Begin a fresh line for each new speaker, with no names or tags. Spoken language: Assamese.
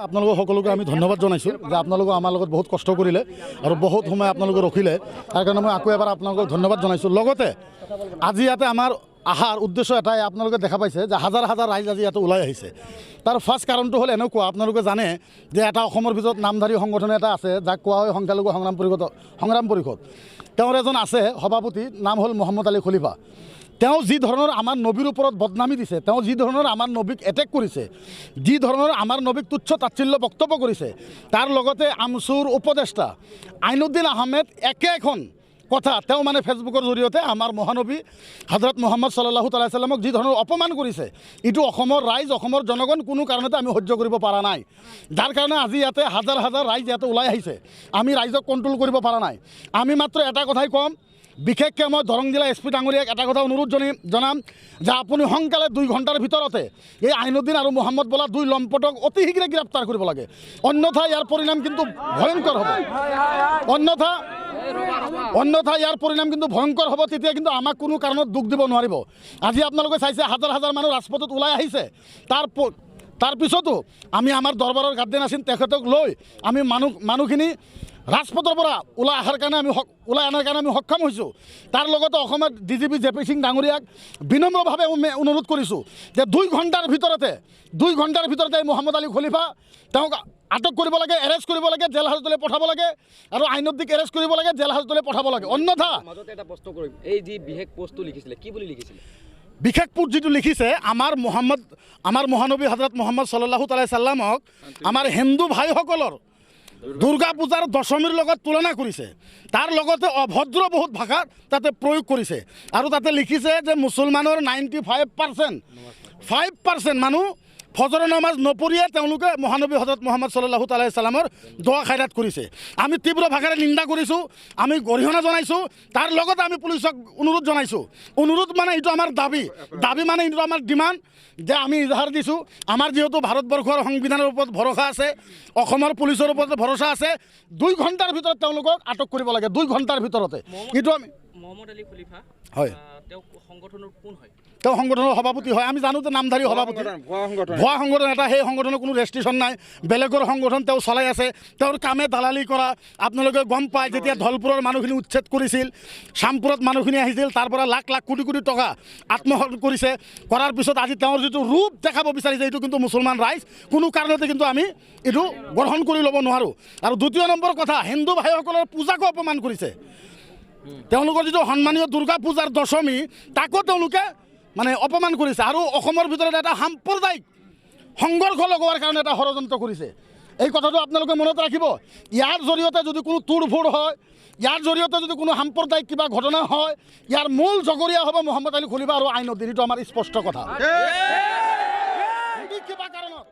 আপোনালোক সকলোকে আমি ধন্যবাদ জনাইছোঁ যে আপোনালোকে আমাৰ লগত বহুত কষ্ট কৰিলে আৰু বহুত সময় আপোনালোকে ৰখিলে তাৰ কাৰণে মই আকৌ এবাৰ আপোনালোকক ধন্যবাদ জনাইছোঁ। লগতে আজি ইয়াতে আমাৰ আহাৰ উদ্দেশ্য এটাই আপোনালোকে দেখা পাইছে যে হাজাৰ হাজাৰ ৰাইজ আজি ইয়াতে ওলাই আহিছে। তাৰ ফাৰ্ষ্ট কাৰণটো হ'ল এনেকুৱা, আপোনালোকে জানে যে এটা অসমৰ ভিতৰত নামধাৰী সংগঠন এটা আছে যাক কোৱা হয় সংখ্যালঘু সংগ্ৰাম পৰিষদ। তেওঁৰ এজন আছে সভাপতি, নাম হ'ল মহম্মদ আলী খলিফা। তেওঁ যি ধৰণৰ আমাৰ নবীৰ ওপৰত বদনামী দিছে, তেওঁ যি ধৰণৰ আমাৰ নবীক এটেক কৰিছে, যি ধৰণৰ আমাৰ নবীক তুচ্ছ তাচ্ছিল্য বক্তব্য কৰিছে, তাৰ লগতে আমচুৰ উপদেষ্টা আইনুদ্দিন আহমেদ একেখন কথা তেওঁ মানে ফেচবুকৰ জৰিয়তে আমাৰ মহানবী হজৰত মুহাম্মদ সাল্লাল্লাহু আলাইহি সাল্লামক যি ধৰণৰ অপমান কৰিছে, এইটো অসমৰ ৰাইজ, অসমৰ জনগণ কোনো কাৰণতে আমি সহ্য কৰিব পৰা নাই। যাৰ কাৰণে আজি ইয়াতে হাজাৰ হাজাৰ ৰাইজ ইয়াতে ওলাই আহিছে, আমি ৰাইজক কণ্ট্ৰল কৰিব পৰা নাই। আমি মাত্ৰ এটা কথাই ক'ম, বিশেষকৈ মই দৰং জিলা SP ডাঙৰীয়াক এটা কথা অনুৰোধ জনাম যে আপুনি সোনকালে 2 ঘণ্টাৰ ভিতৰতে এই আইনুদ্দিন আৰু মহম্মদ বোলা 2 লম্পটক অতি শীঘ্ৰে গ্ৰেপ্তাৰ কৰিব লাগে, অন্যথা ইয়াৰ পৰিণাম কিন্তু ভয়ংকৰ হ'ব। অন্যথা ইয়াৰ পৰিণাম কিন্তু ভয়ংকৰ হ'ব। তেতিয়া কিন্তু আমাক কোনো কাৰণত দুখ দিব নোৱাৰিব। আজি আপোনালোকে চাইছে হাজাৰ হাজাৰ মানুহ ৰাজপথত ওলাই আহিছে, তাৰ পিছতো আমি আমাৰ দৰবাৰৰ গাৰ্জেন আছিল তেখেতক লৈ আমি মানুহখিনি ৰাজপথৰ পৰা ওলাই অনাৰ কাৰণে আমি সক্ষম হৈছোঁ। তাৰ লগতে অসমৰ DGP JP সিং ডাঙৰীয়াক বিনম্ৰভাৱে অনুৰোধ কৰিছোঁ যে 2 ঘণ্টাৰ ভিতৰতে মহম্মদ আলী খলিফা তেওঁক আটক কৰিব লাগে, এৰেষ্ট কৰিব লাগে, জেল হাজতলৈ পঠাব লাগে আৰু আইনদ্দিক এৰেষ্ট কৰিব লাগে, জেল হাজতলৈ পঠাব লাগে। অন্যথা
মাজতে এটা প্ৰশ্ন কৰিম, এই যি বিশেষ পোষ্টটো লিখিছিলে কি বুলি লিখিছিলে?
বিশেষ পোষ্ট যিটো লিখিছে, আমাৰ মহানবী হজৰত মুহাম্মদ সাল্লাল্লাহু আলাইহি সাল্লামক আমাৰ হিন্দু ভাইসকলৰ দুৰ্গা পূজাৰ দশমীৰ লগত তুলনা কৰিছে, তাৰ লগতে অভদ্ৰ বহুত ভাষা তাতে প্ৰয়োগ কৰিছে আৰু তাতে লিখিছে যে মুছলমানৰ 95% মানুহ ফজৰ নামাজ নপঢ়িয়ে তেওঁলোকে মহানবী হজৰত মুহাম্মদ সাল্লাল্লাহু আলাইহি সাল্লামৰ দোৱা খাইৰাত কৰিছে। আমি তীব্ৰ ভাষাৰে নিন্দা কৰিছোঁ, আমি গৰিহণা জনাইছোঁ। তাৰ লগতে আমি পুলিচক অনুৰোধ জনাইছোঁ, অনুৰোধ মানে এইটো আমাৰ দাবী মানে এইটো আমাৰ ডিমাণ্ড যে আমি ইজহাৰ দিছোঁ, আমাৰ যিহেতু ভাৰতবৰ্ষৰ সংবিধানৰ ওপৰত ভৰসা আছে, অসমৰ পুলিচৰ ওপৰত ভৰসা আছে, 2 ঘণ্টাৰ ভিতৰত তেওঁলোকক আটক কৰিব লাগে, 2 ঘণ্টাৰ ভিতৰতে। এইটো আমি
মহম্মদ আলী খলিফা
হয়,
তেওঁ সংগঠনৰ কোন হয়?
তেওঁ সংগঠনৰ সভাপতি হয়। আমি জানো যে নামধাৰী সভাপতি, ভুৱা সংগঠন এটা, সেই সংগঠনৰ কোনো ৰেষ্ট্ৰিকশ্যন নাই, বেলেগৰ সংগঠন তেওঁ চলাই আছে। তেওঁৰ কামে দালালি কৰা আপোনালোকে গম পায়। যেতিয়া ধলপুৰৰ মানুহখিনি উচ্ছেদ কৰিছিল, শ্যামপুৰত মানুহখিনি আহিছিল, তাৰ পৰা লাখ লাখ কোটি কোটি টকা আত্মসাৎ কৰিছে, কৰাৰ পিছত আজি তেওঁৰ যিটো ৰূপ দেখাব বিচাৰিছে, এইটো কিন্তু মুছলমান ৰাইজ কোনো কাৰণতে কিন্তু আমি এইটো গ্ৰহণ কৰি ল'ব নোৱাৰোঁ। আৰু 2 নম্বৰ কথা, হিন্দু ভাইসকলৰ পূজাকো অপমান কৰিছে। তেওঁলোকৰ যিটো সন্মানীয় দুৰ্গা পূজাৰ দশমী, তাকো তেওঁলোকে মানে অপমান কৰিছে আৰু অসমৰ ভিতৰত এটা সাম্প্ৰদায়িক সংঘৰ্ষ লগোৱাৰ কাৰণে এটা ষড়যন্ত্ৰ কৰিছে। এই কথাটো আপোনালোকে মনত ৰাখিব। ইয়াৰ জৰিয়তে যদি কোনো তুৰফুৰ হয়, ইয়াৰ জৰিয়তে যদি কোনো সাম্প্ৰদায়িক কিবা ঘটনা হয়, ইয়াৰ মূল জগৰীয়া হ'ব মহম্মদ আলী খলিফা আৰু আইনুদ্দিন। এইটো আমাৰ স্পষ্ট কথা। কিবা কাৰণত